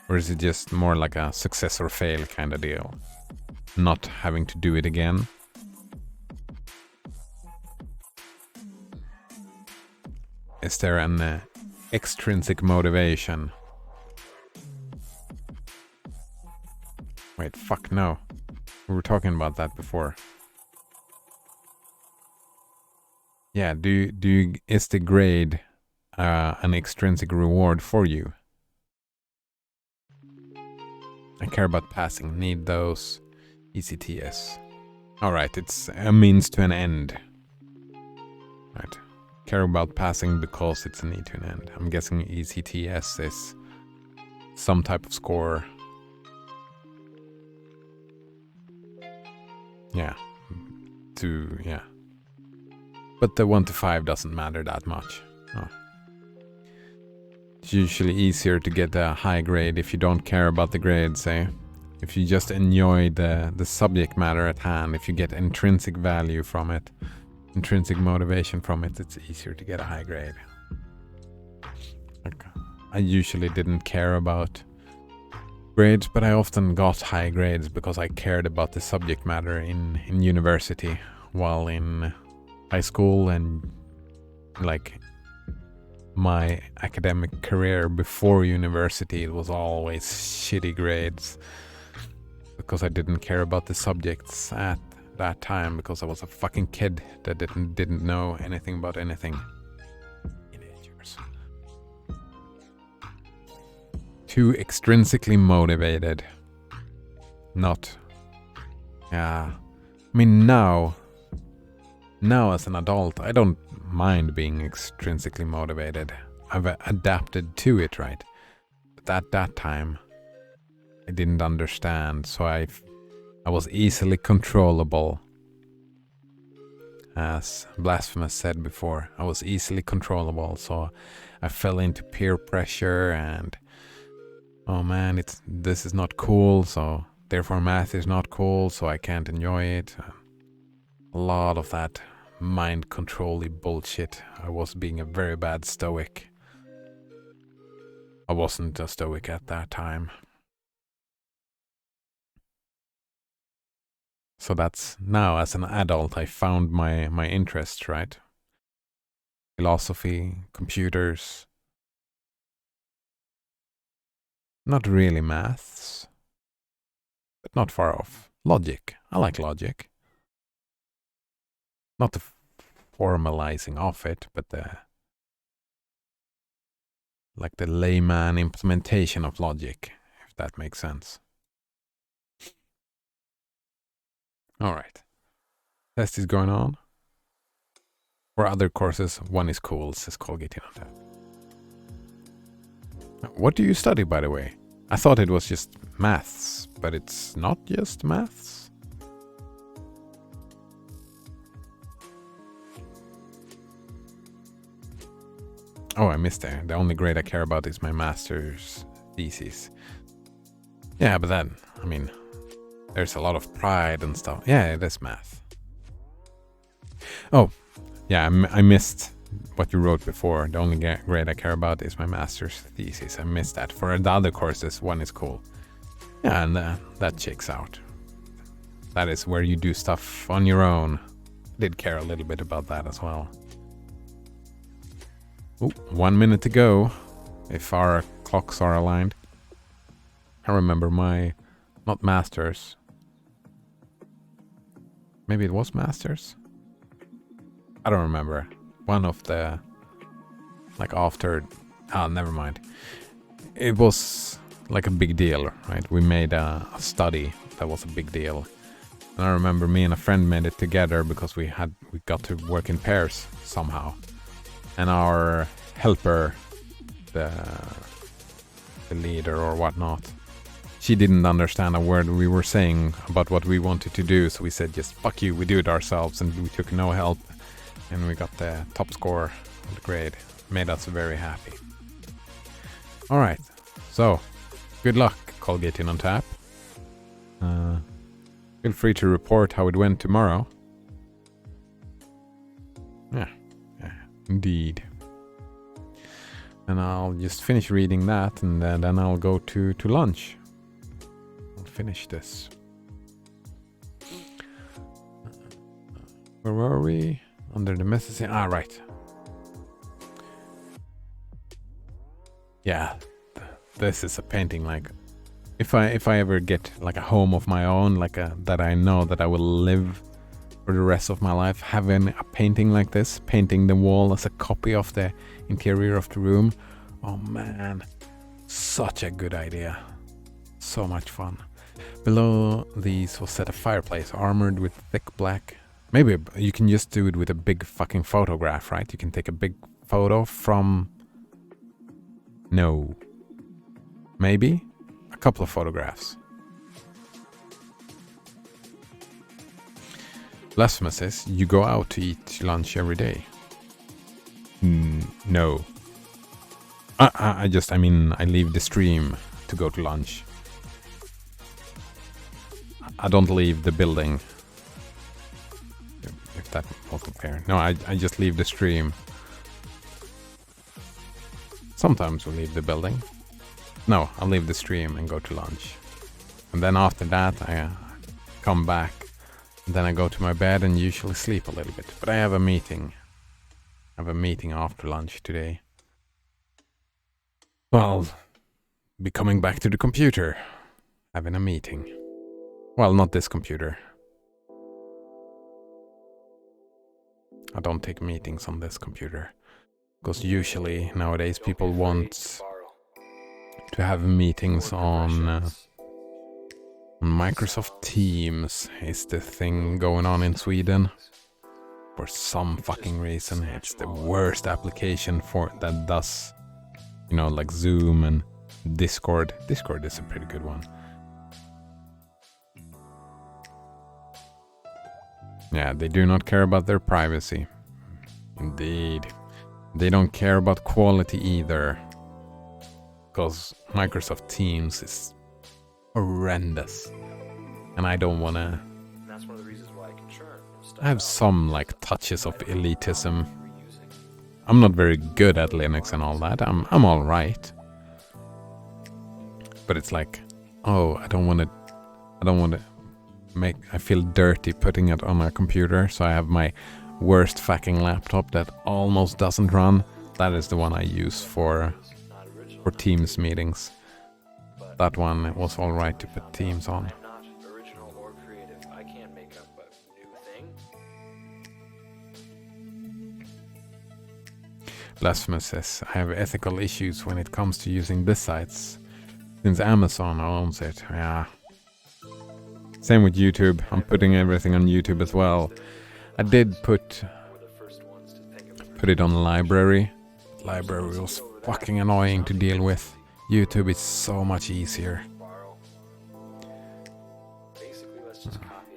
Or is it just more like a success or fail kind of deal? Not having to do it again? Is there an extrinsic motivation? Wait, fuck no. We were talking about that before. Yeah, is the grade an extrinsic reward for you? I care about passing. Need those. ECTS. Alright, it's a means to an end. Right. Care about passing because it's a need to an end. I'm guessing ECTS is some type of score. Yeah. Yeah. But the 1 to 5 doesn't matter that much. Oh. It's usually easier to get a high grade if you don't care about the grade, say. If you just enjoy the subject matter at hand, if you get intrinsic value from it, intrinsic motivation from it, it's easier to get a high grade. Like, I usually didn't care about grades, but I often got high grades because I cared about the subject matter in university, while in high school and like my academic career before university, it was always shitty grades because I didn't care about the subjects at that time because I was a fucking kid that didn't know anything about anything. Teenagers. Too extrinsically motivated. Not. Yeah. I mean, now as an adult, I don't mind being extrinsically motivated. I've adapted to it, right? But at that time, I didn't understand, so I was easily controllable. As Blasphemous said before, I was easily controllable, so I fell into peer pressure and, oh man, this is not cool, so therefore math is not cool, so I can't enjoy it. A lot of that mind control-y bullshit. I was being a very bad stoic. I wasn't a stoic at that time. So that's now, as an adult, I found my interests, right? Philosophy, computers. Not really maths, but not far off. Logic. I like logic. Not the formalizing of it, but the layman implementation of logic, if that makes sense. All right. Test is going on. For other courses, one is cool, says Colgate on that. What do you study, by the way? I thought it was just maths, but it's not just maths. Oh, I missed it. The only grade I care about is my master's thesis. Yeah, but then, I mean, there's a lot of pride and stuff. Yeah, it is math. Oh, yeah, I missed what you wrote before. The only grade I care about is my master's thesis. I missed that. For the other courses, one is cool. Yeah, and that checks out. That is where you do stuff on your own. Did care a little bit about that as well. Ooh, 1 minute to go, if our clocks are aligned. I remember my, not masters. Maybe it was masters? I don't remember. One of the, after, never mind. It was like a big deal, right? We made a study that was a big deal. And I remember me and a friend made it together because we got to work in pairs somehow. And our helper, the leader or whatnot, she didn't understand a word we were saying about what we wanted to do, so we said just fuck you, we do it ourselves, and we took no help, and we got the top score of the grade. Made us very happy. Alright, so good luck, Colgate in on tap. Feel free to report how it went tomorrow. Yeah, indeed. And I'll just finish reading that, and then I'll go to lunch. I'll finish this. Where were we? Under the messaging. Ah, right. Yeah, this is a painting. Like, if I ever get like a home of my own, that I know that I will live for the rest of my life, having a painting like this, painting the wall as a copy of the interior of the room. Oh man, such a good idea. So much fun. Below these was set a fireplace armored with thick black. Maybe you can just do it with a big fucking photograph, right? You can take a big photo from... No. Maybe? A couple of photographs. Blasphemous says, you go out to eat lunch every day. No. I leave the stream to go to lunch. I don't leave the building. If that wasn't clear. No, I just leave the stream. Sometimes we leave the building. No, I'll leave the stream and go to lunch. And then after that, I come back. And then I go to my bed and usually sleep a little bit. But I have a meeting. I have a meeting after lunch today. Well, be coming back to the computer, having a meeting. Well, not this computer. I don't take meetings on this computer. Because usually nowadays people want to have meetings on Microsoft Teams. Is the thing going on in Sweden? For some fucking reason, it's the worst application for that does, like Zoom and Discord. Discord is a pretty good one. Yeah, they do not care about their privacy. Indeed. They don't care about quality either. Because Microsoft Teams is horrendous. And I don't wanna... That's one of the reasons why I can churn. I have some touches of elitism. I'm not very good at Linux and all that. I'm alright. But it's like, oh, I don't want to I feel dirty putting it on a computer, so I have my worst fucking laptop that almost doesn't run. That is the one I use for Teams meetings. That one was alright to put Teams on. I'm not original or creative. I can't make up a new thing. Blasphemous says, I have ethical issues when it comes to using these sites, since Amazon owns it. Yeah. Same with YouTube. I'm putting everything on YouTube as well. I did put it on Library. Library was fucking annoying to deal with. YouTube is so much easier.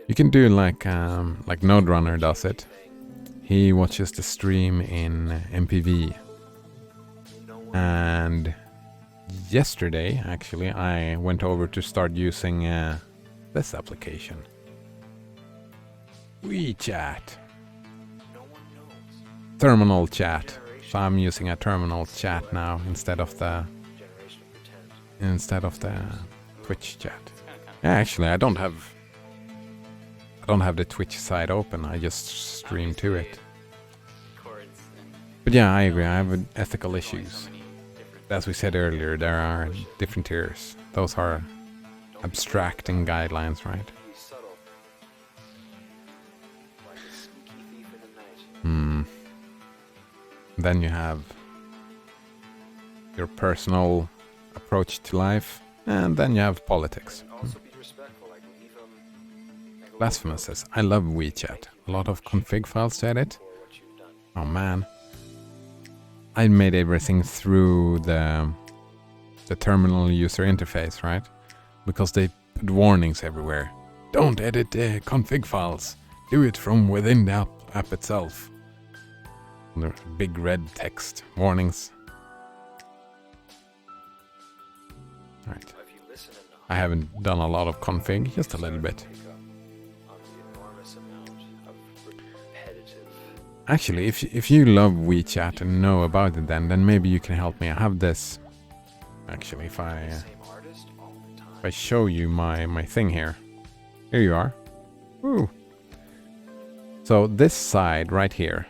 You can do like Node Runner does it. He watches the stream in MPV. And yesterday, actually, I went over to start using this application. WeChat. Terminal chat. So I'm using a terminal chat now instead of the Twitch chat. Yeah, actually, I don't have the Twitch side open. I just stream to it. But yeah, I agree. I have ethical issues. As we said earlier, there are different tiers. Those are abstracting guidelines, right? Then you have your personal approach to life, and then you have politics. Blasphemous says, I love WeChat. A lot of config files to edit. Oh man. I made everything through the terminal user interface, right? Because they put warnings everywhere. Don't edit config files. Do it from within the app itself. There's big red text warnings. Right. I haven't done a lot of config, just a little bit. Actually, if you love WeChat and know about it, then maybe you can help me. I have this. Actually, if I show you my thing here. Here you are. Woo. So this side right here.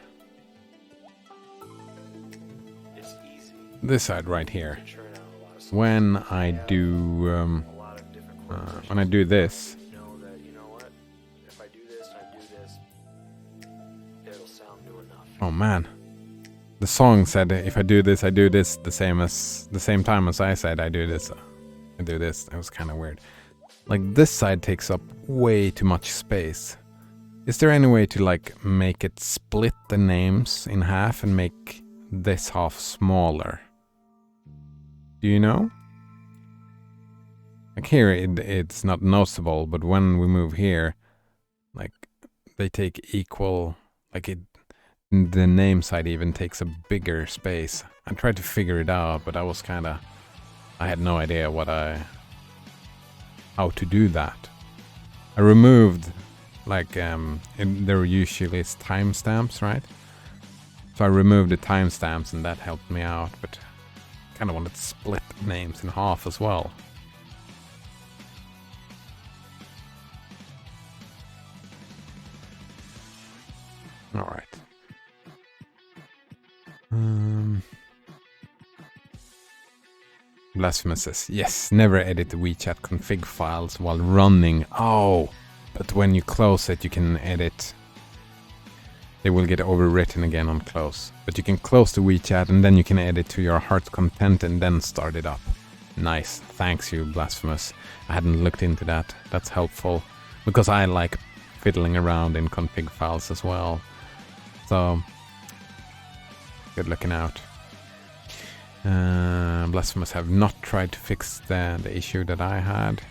This side right here. When I do this. Oh man. The song said if I do this the same time as I said I do this. I do this. It was kind of weird. Like this side takes up way too much space. Is there any way to make it split the names in half and make this half smaller? Do you know? Like here it's not noticeable, but when we move here, they take equal, the name side even takes a bigger space. I tried to figure it out, but I had no idea how to do that. I removed, there usually is timestamps, right? So I removed the timestamps and that helped me out, but kind of wanted to split names in half as well. All right. Blasphemous says, yes, never edit the WeChat config files while running. Oh, but when you close it, you can edit. They will get overwritten again on close. But you can close the WeChat and then you can edit to your heart's content and then start it up. Nice. Thanks you, Blasphemous. I hadn't looked into that. That's helpful. Because I like fiddling around in config files as well. So, good looking out. Blasphemous have not tried to fix the issue that I had.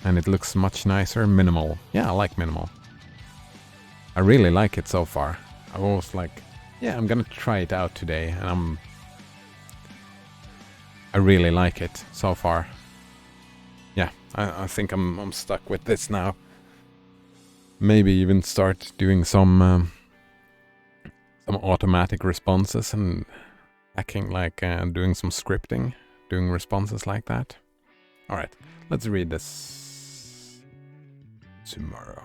And it looks much nicer. Minimal. Yeah, I like minimal. I really like it so far. I was like, yeah, I'm gonna try it out today, and I really like it so far. Yeah, I think I'm stuck with this now. Maybe even start doing some automatic responses and acting like doing some scripting, doing responses like that. All right, let's read this tomorrow.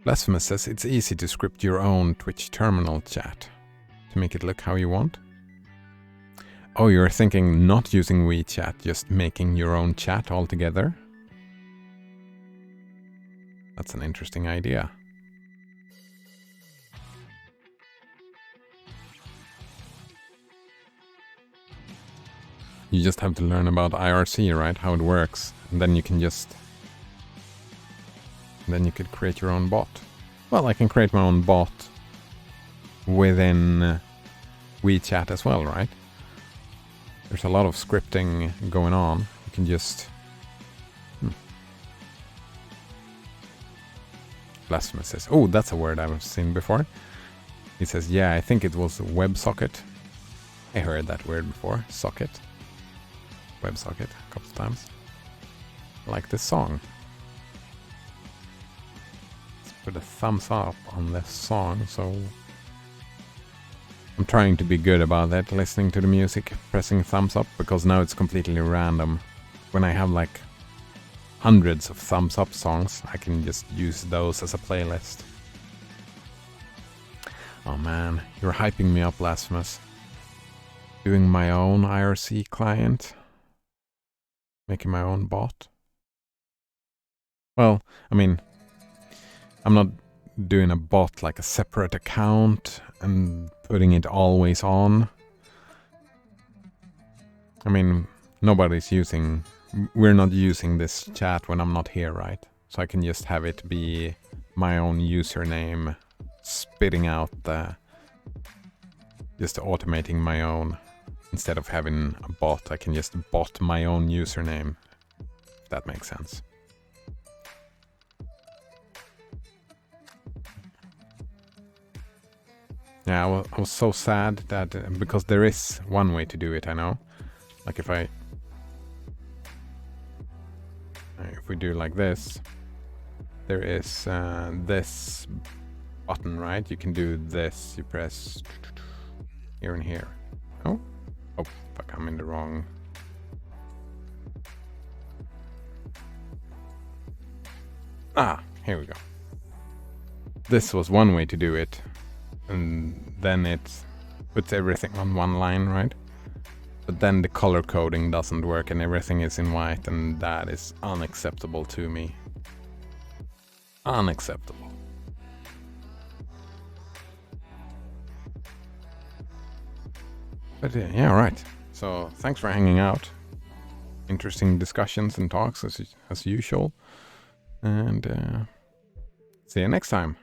Blasphemous says it's easy to script your own Twitch terminal chat to make it look how you want. Oh, you're thinking not using WeChat, just making your own chat altogether? That's an interesting idea. You just have to learn about IRC, right? How it works. And then you can just... Then you could create your own bot. Well, I can create my own bot within WeChat as well, right? There's a lot of scripting going on. You can just... Blasphemous says, oh, that's a word I've seen before. He says, yeah, I think it was WebSocket. I heard that word before. Socket. WebSocket a couple of times. I like this song. Put a thumbs up on this song, so I'm trying to be good about that, listening to the music, pressing thumbs up, because now it's completely random. When I have like hundreds of thumbs up songs, I can just use those as a playlist. Oh man, you're hyping me up, Blasphemous. Doing my own IRC client, making my own bot. Well, I mean, I'm not doing a bot like a separate account and putting it always on. I mean, we're not using this chat when I'm not here, right? So I can just have it be my own username, spitting out just automating my own. Instead of having a bot, I can just bot my own username. If that makes sense. Yeah, I was so sad that, because there is one way to do it, I know. Like if we do like this, there is this button, right? You can do this, you press here and here. Oh, fuck, I'm in the wrong. Ah, here we go. This was one way to do it. And then it puts everything on one line, right? But then the color coding doesn't work and everything is in white, and that is unacceptable to me. Unacceptable. But yeah, right. So thanks for hanging out. Interesting discussions and talks as usual. And see you next time.